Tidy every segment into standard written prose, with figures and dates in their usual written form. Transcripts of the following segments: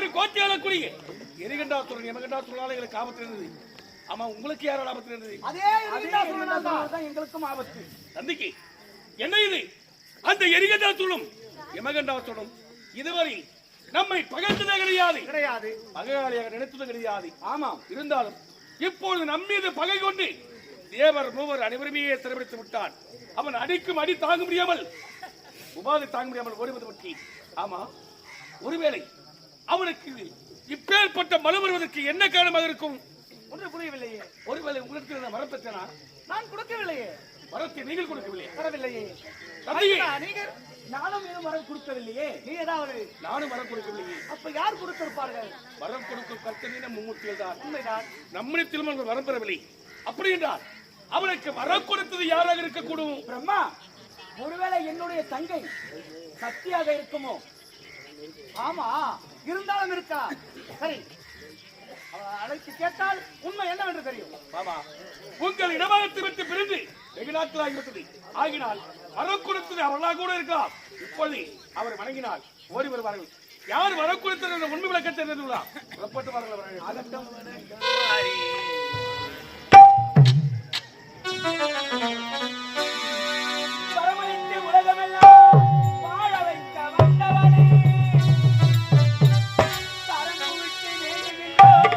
ஒரு கோட்டையாளக்கூடிய எரிகண்டாத்துடன் யமகண்டாத்துடன் எங்களுக்கு ஆபத்து இருந்தது. ஆமா, உங்களுக்கு யாரோட ஆபத்து இருந்தது? அதே எங்களுக்கும் ஆபத்து. தந்திக்கு என்ன இது? அந்த எரிகண்டாத்துடன் யமகண்டாத்துடன் இதுவரை நம்மை பகைத்ததே கிடையாது, பகையாளியாக நினைத்தது கிடையாது. ஆமாம், இருந்தாலும் இப்பொழுது நம்மீது பகை கொண்டு தேவர் மூவர் அனைவருமே சிறைபிடித்து விட்டான். அவன் அடிக்கும் அடி தாங்க முடியாமல், உபாதை தாங்க முடியாமல் ஓடிவது பற்றி. ஆமா, ஒருவேளை அவனுக்கு இப்பேற்பட்ட மனு வருவதற்கு என்ன காரணமாக இருக்கும்? ஒன்று புரியவில்லையே. ஒருவேளை உங்களுக்கு வரம் பெற்றனா? நான் கொடுக்கவில்லையே. வரத்தை நீங்கள் கொடுக்கவில்லை? தரவில்லையே. நீங்கள் நானும் ஏன் வரம் கொடுக்கவில்லையே? நீ ஏதாவது? நானும் வரம் கொடுக்கவில்லையே. அப்ப யார் கொடுத்திருப்பார்கள்? வரம் கொடுக்கும் கர்த்தனே மும்மூர்த்திகள் தான். உண்மைதான். நம்மிடத்திலும் அவர்கள் வரம் பெறவில்லை. அப்படி என்றால் அவனுக்கு வரம் கொடுத்தது யாராக இருக்கக்கூடும்? பிரம்மா. ஒருவேளை என்னுடைய தங்கை சக்தியாக இருக்குமோ? ஆமா, இருந்தாலும் இருக்கா. சரி, அழைத்து கேட்டால் உண்மை என்னவென்று தெரியும். பாபா, உங்கள் இடமாகத்தை விட்டு பிரிந்து வெகு நாட்களாகிவிட்டது. ஆகினால் வரம் கொடுத்தது அவர்களாக கூட இருக்கலாம். இப்பொழுது அவர் வணங்கினால் ஓடி வருவார்கள். யார் வரம் கொடுத்தது என்ற உண்மை விளக்கத்தை தெரிந்துள்ளா புறப்பட்டு வார்கள். அதட்டும் வரமளித்து உலகமெல்லாம் வாழ வைக்க வந்தவனே, தரம் விட்டு வேண்டுகின்றோம்.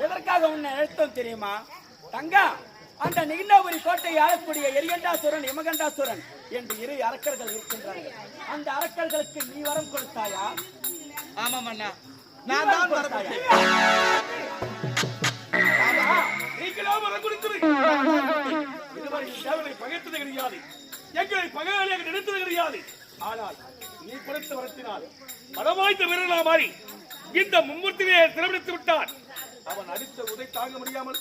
எதற்காக உன்னை அழைத்தோம் தெரியுமா? தங்கா, அந்த நிகிண்டாபுரி கோட்டையை ஆளக்கூடிய எரிகண்டாசுரன் யமகண்டாசுரன் என்று இரு அரக்கர்கள் இருக்கின்றார்கள். அந்த அரக்கர்களுக்கு நீ வரம் கொடுத்தாயா? ஆமாம் அண்ணா, நான் தான் வரம் கொடுத்தேன். வரம் கொடுத்தது இதுவரை தேவனை பகைத்தது கிடையாது, எங்களை பகையாளியாக நினைத்தது கிடையாது. ஆனால் நீ கொடுத்த வரத்தினால் பலவாய்த்த வீரர்களா மாறி இந்த மும்மூர்த்தியை சிறைபிடித்து விட்டான். அவன் அடித்த உதை தாங்க முடியாமல்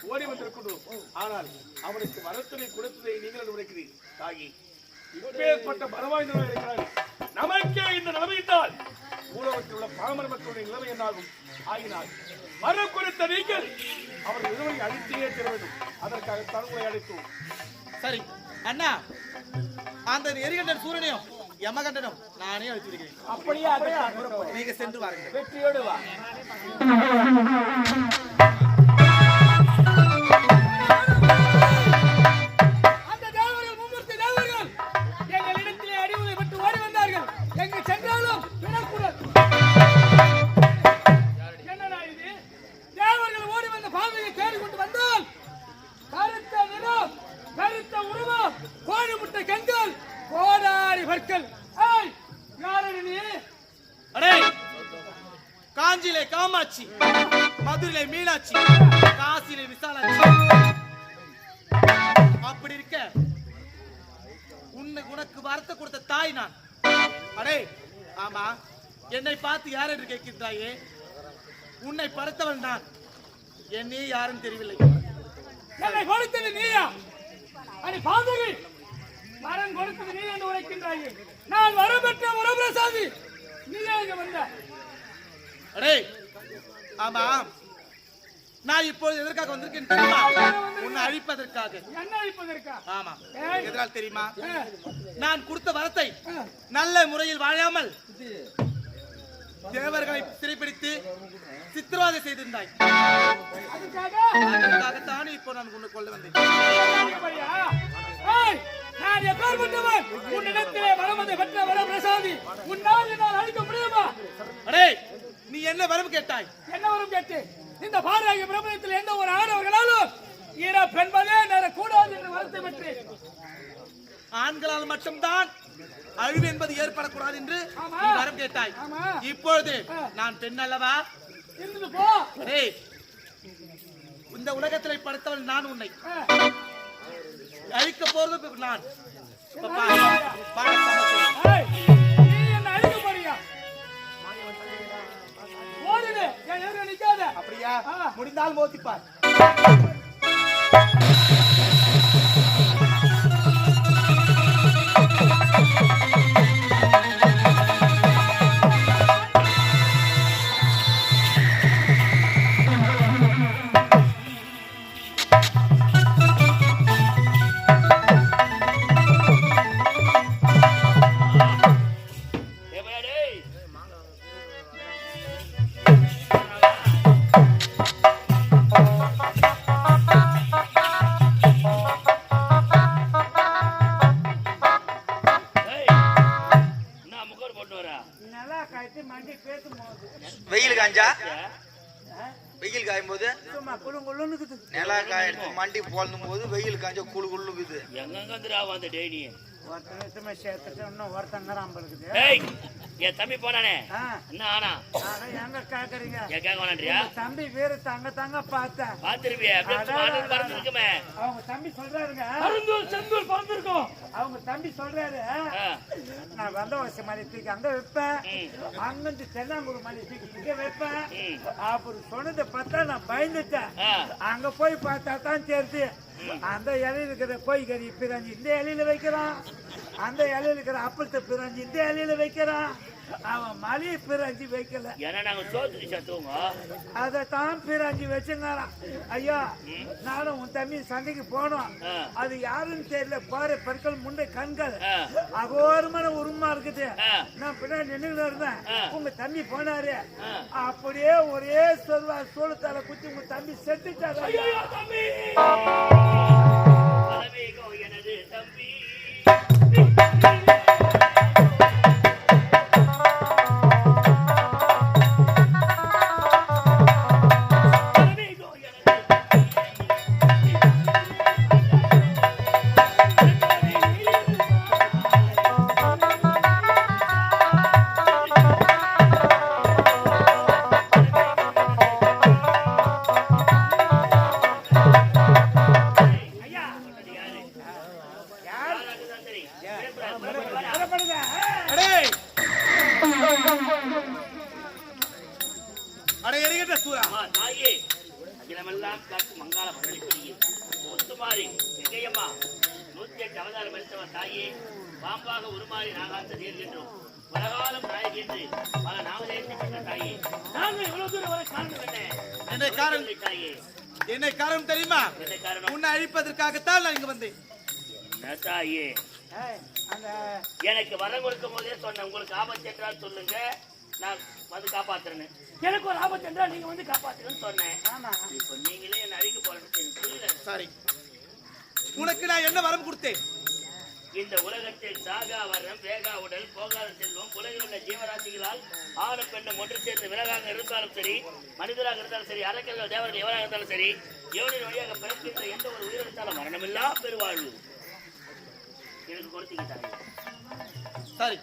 ஓடி வந்திருக்கணும். ஆனால் அவனுக்கு வரத்தினை கொடுத்ததை நீங்கள் உரைக்கிறீர். தாகி, இப்பேற்பட்ட பலவாய்ந்தவர்கள் இருக்கிறார்கள். நமக்கே இந்த நிலைமையிட்டால் ஊழகத்தில் உள்ள பாமர மக்களுடைய நிலைமை என்னாகும்? ஆகினால் வரம் கொடுத்த நீங்கள் அவர்கள் இருவரை அழித்தே தர வேண்டும். அதற்காகத்தான் உங்களை அழைத்தோம். சரி அண்ணா, அந்த எரிகண்டன் சூரனையும் யமகண்டனும் நானே அழைத்திருக்கிறேன். அப்படியே நீங்க சென்று வாருங்கள். வெற்றியோடு வா. அந்த தேவர்கள் மும்மூர்த்தி தேவர்கள் எங்களிடத்திலே அடிவுதை விட்டு ஓடி வந்தார்கள். எங்கு சென்றாலும் விடக்கூடாது. என்னடா இது? தேவர்கள் ஓடி வந்த பாதையை தேடிக்கொண்டு வந்தால் கருத்த நிறம், கருத்த உருவம், கோழி முட்டை கண்கள், கோடாரி பற்கள். யாரு நீ? அடே, காஞ்சியிலே காமாட்சி, மதுரையிலே மீனாட்சி, காசியிலே விசாலாட்சி. அப்படி இருக்க உனக்கு வரத்தை கொடுத்த தாய் நான். அடே, ஆமா, என்னை பார்த்து யார் என்று கேட்கின்றாயே? உன்னை படைத்தவன் நான், என்னே யாரும் தெரியவில்லை. என்னை கொடுத்தது நீயா? அடி பாதகி, வரன் கொடுத்தது நீ என்று உரைக்கின்றாயே. நான் வரம் பெற்ற வரப்பிரசாதி, நீயா இங்க வந்த? அடே, ஆமா, நான் இப்போது எதற்காக வந்திருக்கேன் தெரியுமா? உன்னை அழிப்பதற்காக. என்ன அழிப்பதற்கா? ஆமா, ஏய். எதனால் தெரியுமா? நான் கொடுத்த வரத்தை நல்ல முறையில் வாழாமல் தேவர்களை சிறைப்பிடித்து சித்திரவதை செய்திருந்தாய். அதுக்காக அதற்காகத்தானே இப்போ நான் உன்னை கொள்ள வந்தேன். ஏய், நான் எப்பேற்பட்டவன்? உன்னிடத்திலே வரமதை பெற்ற வரப்பிரசாதி, உன்னால் என்னால் அழிக்க முடியுமா? அடே, நீ என்ன வரம் கேட்டாய்? என்ன வரும் கேட்டு? இந்த பாராகிய பிரபலத்தில் எந்த ஒரு ஆடவர்களாலும் இறப்பென்பதே நேரக்கூடாது என்று வரத்தை பெற்று ஆண்களால் மட்டும்தான் அழிவு என்பது ஏற்படக்கூடாது என்று ஆமா. நீ வரம் கேட்டாய். ஆமா. இப்பொழுது நான் பெண் அல்லவா? இருந்து போ. அடே, இந்த உலகத்திலே படைத்தவள் நான், உன்னை அழிக்க போறது நான். ஏய், நீ என்ன அழிக்க போறியா? ஓடுது, என் எதிர நிக்காத. அப்படியா? முடிந்தால் மோதிப்பார். வெயில் காஞ்சா வெயில் காயும் போது நிலா காயெடுத்து மண்டி போலும் போது வெயில் காஞ்சா குழு குழுக்குது. என் தம்பி போனானே என்ன ஆனா எங்க கேக்குறீங்க? என் கேட்க வேணான்றியா? தம்பி வேறு தங்க பார்த்தேன். பாத்துருவிய பறந்துருக்குமே. அவங்க தம்பி சொல்றாருங்க, செந்தூர் பறந்துருக்கோம். அவங்க தம்பி சொல்றாரு, நான் வந்தவாசி மலை தூக்கி அங்க வைப்பேன், அங்கிருந்து தென்னாங்குடி மலை தூக்கி இங்க வைப்பேன். அப்படி சொன்னதை பார்த்தா நான் பயந்துட்டேன். அங்க போய் பார்த்தா தான் தெரியுது, அந்த இலையில இருக்கிற கோழிக்கறி பிராஞ்சி இந்த இலையில வைக்கிறான், அந்த இலையில இருக்கிற அப்பளத்தை பிராஞ்சி இந்த இலையில வைக்கிறான். அவன் மலையை பிராஞ்சி வைக்கல, ஏன்னா நாங்க சோத்து சத்துவங்க அதைத்தான் பிராஞ்சி வச்சுங்கிறான். ஐயா, நானும் உன் தம்பி சண்டைக்கு போனோம், அது யாருன்னு தெரியல, பாரு பற்கள் முண்டை கண்கள் அகோரமான உருமா இருக்குது. நான் பின்னாடி நின்றுட்டு இருந்தேன், உங்க தம்பி போனாரு, அப்படியே ஒரே சொல்வா சோளத்தால குத்தி உங்க தம்பி செத்துட்டாரு. எனது தம்பி தாயே அகிலமெல்லாம் காக்கும் மங்காள மகளிர் முத்துமாரி எங்கையம்மா 108 அவதாரம் எடுத்தவர் தாயே, பாம்பாக உருமாறி நாகாந்த தேர்கின்றோம் பலகாலம் நாயகி என்று பல நாமதேசி பெற்ற தாயே, நாங்கள் இவ்வளவு தூரம் வரை காரணம் என்ன காரணம்? தாயே என்ன காரணம் தெரியுமா? என்ன காரணம்? உன்னை அழிப்பதற்காகத்தான் நான் இங்க வந்தேன். என்ன தாயே, எனக்கு வரம் கொடுக்கும் போதே சொன்னேன், உங்களுக்கு ஆபத்து என்றால் சொல்லுங்க, நான் வந்து காப்பாத்துறேன்னு. எனக்கு ஒரு ஆபத்து என்றால் நீங்க வந்து காப்பாத்துறேன்னு சொன்னேன். இப்ப நீங்களே என்ன அழிக்க போறேன்னு சரி, உனக்கு நான் என்ன வரம் கொடுத்தேன்? இந்த உலகத்தில் சாகா வரம், வேகா உடல், போகாத செல்வம், உலகில் உள்ள ஜீவராசிகளால் ஆண பெண்ணும் ஒன்று சேர்ந்து விலகாக இருந்தாலும் சரி, மனிதராக இருந்தாலும் சரி, அரக்கர்கள் தேவர்கள் எவராக இருந்தாலும் சரி, எவனின் வழியாக பிறக்கின்ற எந்த ஒரு உயிரிழந்தாலும் மரணமில்லா பெருவாழ்வு எனக்கு கொடுத்தீங்க. சரி,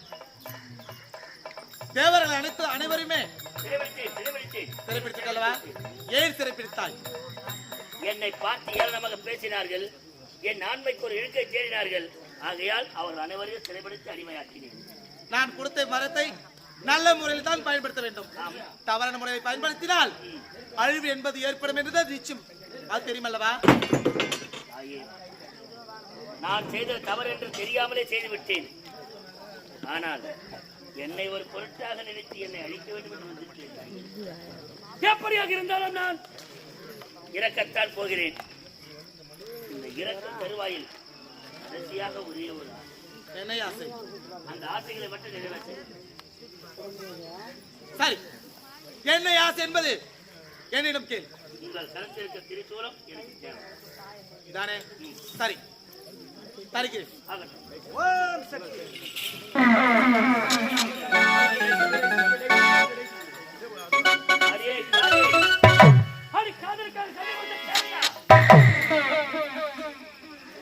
தேவர்கள் அனைவருமே சிறைப்பிடித்துக்கொள்ளவா? ஏன் சிறைப்பிடித்தாய்? என்னை பார்த்து ஏளனமாக பேசினார்கள், என் ஆண்மைக்கு ஒரு இழுக்கை தேடினார்கள், ஆகையால் அவர்கள் அனைவரையும் சிறைப்படுத்தி அடிமையாக்கினேன். நான் கொடுத்த மரத்தை நல்ல முறையில் தான் பயன்படுத்த வேண்டும். தவறான முறையை பயன்படுத்தினால் அழிவு என்பது ஏற்படும் என்றுதான் நிச்சயம். அது தெரியுமல்லவா? நான் செய்த தவறு என்று தெரியாமலே செய்து விட்டேன். ஆனால் என்னை ஒரு பொருட்டாக நினைத்து என்னை அழிக்க வேண்டும் என்று வந்திருக்கிறேன். எப்படியாக இருந்தாலும் நான் இறக்கத்தான் போகிறேன். இந்த இறக்க தருவாயில் கடைசியாக ஒரே ஒரு என்ன ஆசை? அந்த ஆசைகளை மட்டும் நிறைவேற்ற. சரி, என்ன ஆசை என்பது என்னிடம் கேள். உங்கள் கருத்திருக்க திருச்சூலம் எனக்கு தேவை. இதானே? சரி, தருகிறேன். ஆகட்டும். ஓம் சக்தி. அடியே காதே. அடி காதலுக்காக சரி வந்த கேரியா.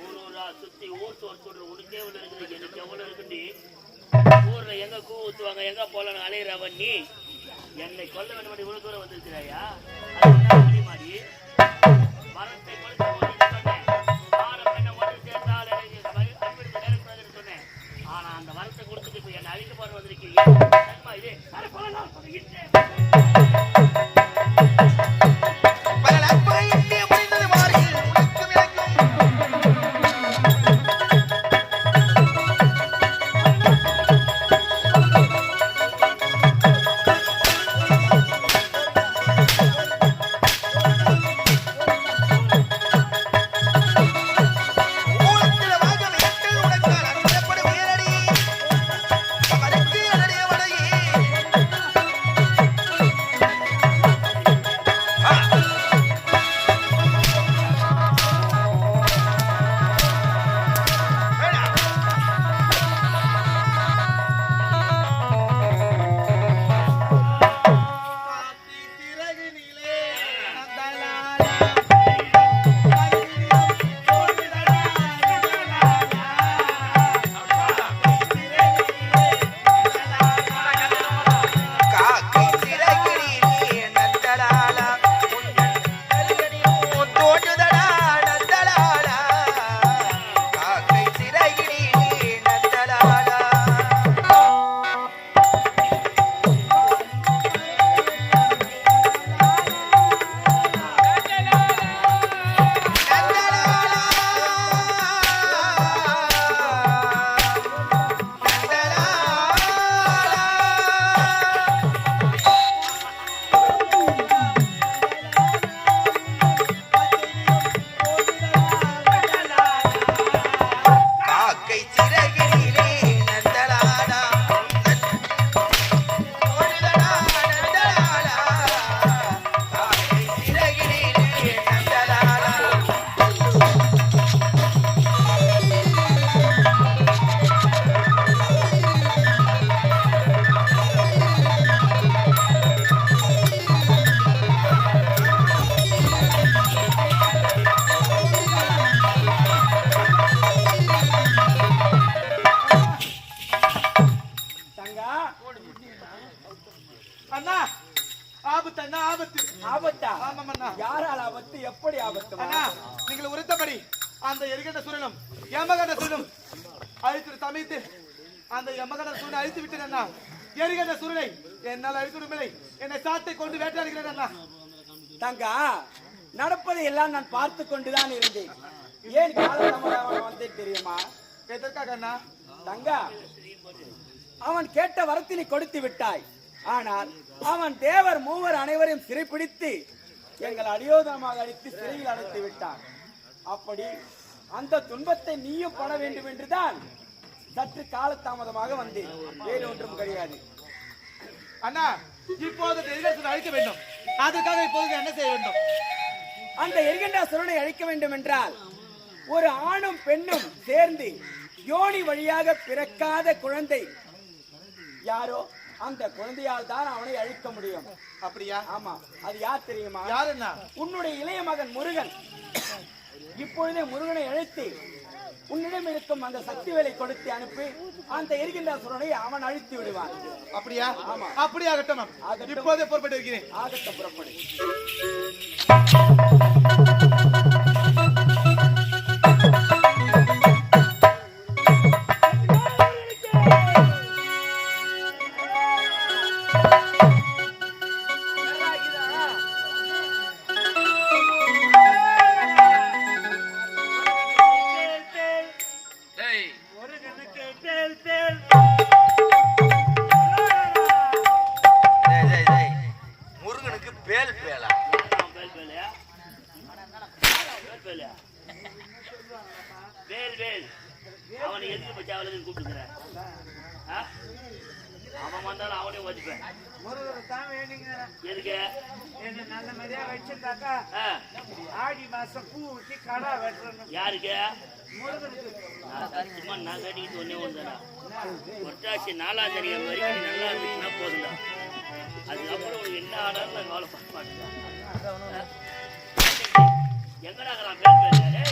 ஊரூரா சுத்தி ஊர் சொல்ற உனக்கே ஒண்ணு இருக்குது, எனக்கு எவ்வளவு இருக்குண்டி. ஊர்ல எங்க கூ ஊத்துவாங்க, எங்க போலன்னு அலையிறவன் நீ என்னை கொல்ல வேண்டும் இவ்வளவு தூரம் வந்திருக்கிறாயா? அது மாடி மரத்தை கொடுத்து சொன்னேன். ஆரம் என்ன ஒன்று சேர்ந்தால் அன்பெடுத்து நேரக்கூடாதுன்னு சொன்னேன். ஆனா அந்த மரத்தை கொடுத்துட்டு இப்ப என்னை அழிக்க போற வந்திருக்கீங்க. இது அதை போல அண்ணா, ஆபத்து அண்ணா, ஆபத்து. ஆபத்தா? ஆமாம் அண்ணா. யாரால் ஆபத்து? எப்படி ஆபத்து? அண்ணா, நீங்கள் உரைத்தபடி அந்த எரிகண்ட சூரனும் யமகண்ட சூரனும் அழித்து சமைத்து அந்த யமகண்ட சூரனை அழித்து விட்டேன் அண்ணா. எரிகண்ட சூரனை என்னால் அழித்துவிடவில்லை, என்னை சாட்டை கொண்டு வேட்டையாடுகிறேன் அண்ணா. தங்கா, நடப்பதை எல்லாம் நான் பார்த்து கொண்டுதான் இருந்தேன். ஏன் காலதாமதம் வந்து தெரியுமா? எதற்காக அண்ணா? தங்கா, அவன் கேட்ட வரத்தினை கொடுத்து விட்டாய். ஆனால் அவன் தேவர் மூவர் அனைவரையும் சிறைப்பிடித்து எங்கள் அடியோதனமாக அடித்து சிறையில் அடைத்து விட்டான். அப்படி அந்த துன்பத்தை நீயும் பட வேண்டும் என்றுதான் சற்று காலதாமதமாக வந்தேன். வேறு ஒன்றும் கிடையாது. அண்ணா, இப்போது அழிக்க வேண்டும். அதுக்காக இப்போது என்ன செய்ய வேண்டும்? அந்த எரிகண்டாசுரனை அழிக்க வேண்டும் என்றால் ஒரு ஆணும் பெண்ணும் சேர்ந்து யோனி வழியாக பிறக்காத குழந்தை யாரோ அந்த குழந்தையால் தான் அவனை அழிக்க முடியும். அப்படியா? ஆமா. அது யார் தெரியுமா? யார் என்ன? உன்னுடைய இளைய மகன் முருகன். இப்பொழுதே முருகனை அழைத்து உன்னிடம் இருக்கும் அந்த சக்தி வேலை கொடுத்து அனுப்பி அந்த எரிகின்றாசுரனை அவன் அழித்து விடுவான். அப்படியா? ஆமா. அப்படி ஆகட்டும். இப்போதே புறப்பட்டு இருக்கிறேன். ஆகட்டும், புறப்படு. வளர்ந்து கூப்பிட்டுக்கிறேன் அவன் வந்தாலும் அவனே வச்சுப்பேன் முருகரை தான் வேணுங்கிறேன். எதுக்கு என்ன நல்ல மாதிரியா வச்சிருந்தாக்கா ஆடி மாசம் பூ ஊற்றி கடா வெட்டணும். யாருக்கு முருகனுக்கு சும்மா நான் கட்டிக்கிட்டு ஒன்னே ஒன்றுதானா ஒட்டாசி 4ஆம் தேதி வரைக்கும் நீ நல்லா இருந்துச்சுன்னா போதுங்க அதுக்கப்புறம் உனக்கு என்ன ஆனாலும் நான் கவலைப்பட மாட்டேன் எங்கடா பேர்